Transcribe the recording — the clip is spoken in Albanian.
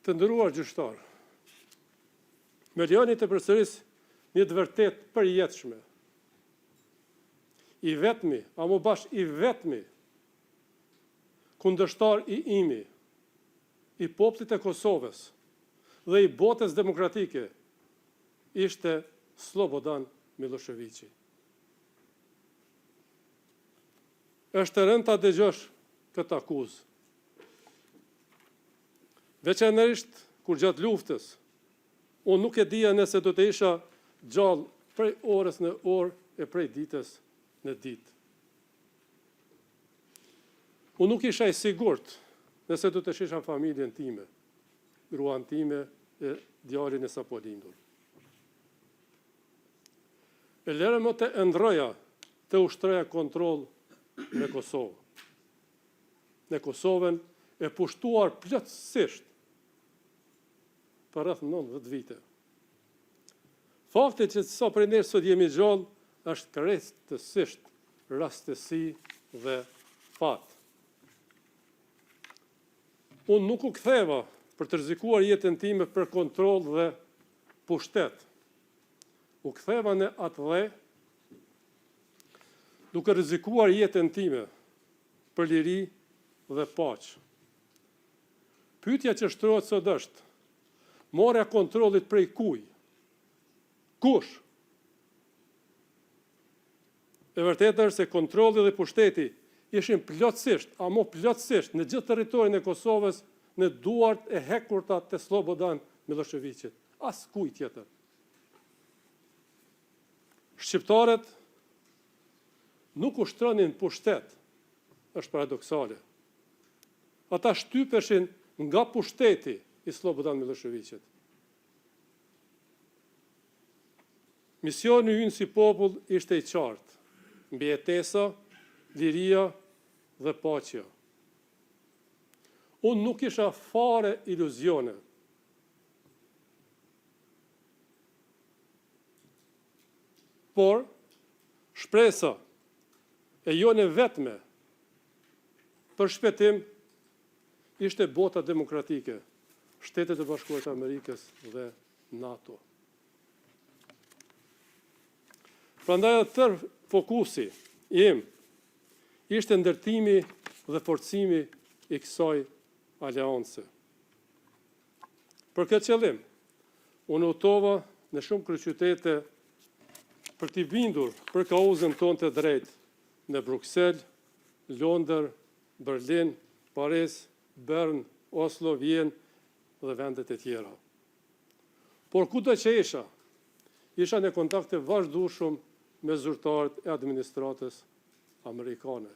Të nderuar gjyqtar, me lejoni të përsëris një të vërtet përjetshme. I vetmi, a më bash i vetmi, kundërshtar i imi, i popullit e Kosovës dhe i botës demokratike, ishte Slobodan Miloševići. Është e rëndë ta dëgjosh këtë akuzë. Veçanërisht kur gjatë luftës, unë nuk e dija nëse do të isha gjallë prej orës në orë e prej ditës në ditë. Unë nuk isha i sigurt nëse do të shisha familjen time, gruan time e djalin e sapo lindur. E lere më të ndroja të ushtroja kontroll në Kosovë. Në Kosovën e pushtuar plotësisht për rreth 90 vite. Fakti që sa prej nesh sot jemi gjallë është krejtësisht rastësi dhe fat. Unë nuk u ktheva për të rrezikuar jetën time për kontroll dhe pushtet. U ktheva në atë dhe duke rrezikuar jetën time për liri dhe paqë. Pyetja që shtrohet sot është: morja kontrollit prej kuj? Kush? E vërtetë është se kontrolli dhe pushteti ishin plotësisht, ama plotësisht në gjithë territorin e Kosovës në duart e hekurta të Slobodan Miloševićit. As kuj tjetër. Shqiptarët nuk ushtronin pushtet, është paradoksale. Ata shtypeshin nga pushteti i Slobodan Miloševićit. Misioni ynë si popull ishte i qartë: mbijetesa, liria dhe paqja. Unë nuk isha fare iluzione. Por, shpresa e jone vetme për shpëtim ishte bota demokratike, Shtetet e Bashkuara të Amerikës dhe NATO. Prandaj tërë fokusi im ishte ndërtimi dhe forcimi i kësaj aleance. Për këtë qëllim, unë udhtova në shumë kryeqytete për t'i bindur për kauzën tonë të drejtë në Bruksel, Londër, Berlin, Paris, Bern, Oslo, Vjen dhe vendet e tjera. Por kudo që isha në kontakte vazhdueshëm me zyrtarët e administratës amerikane.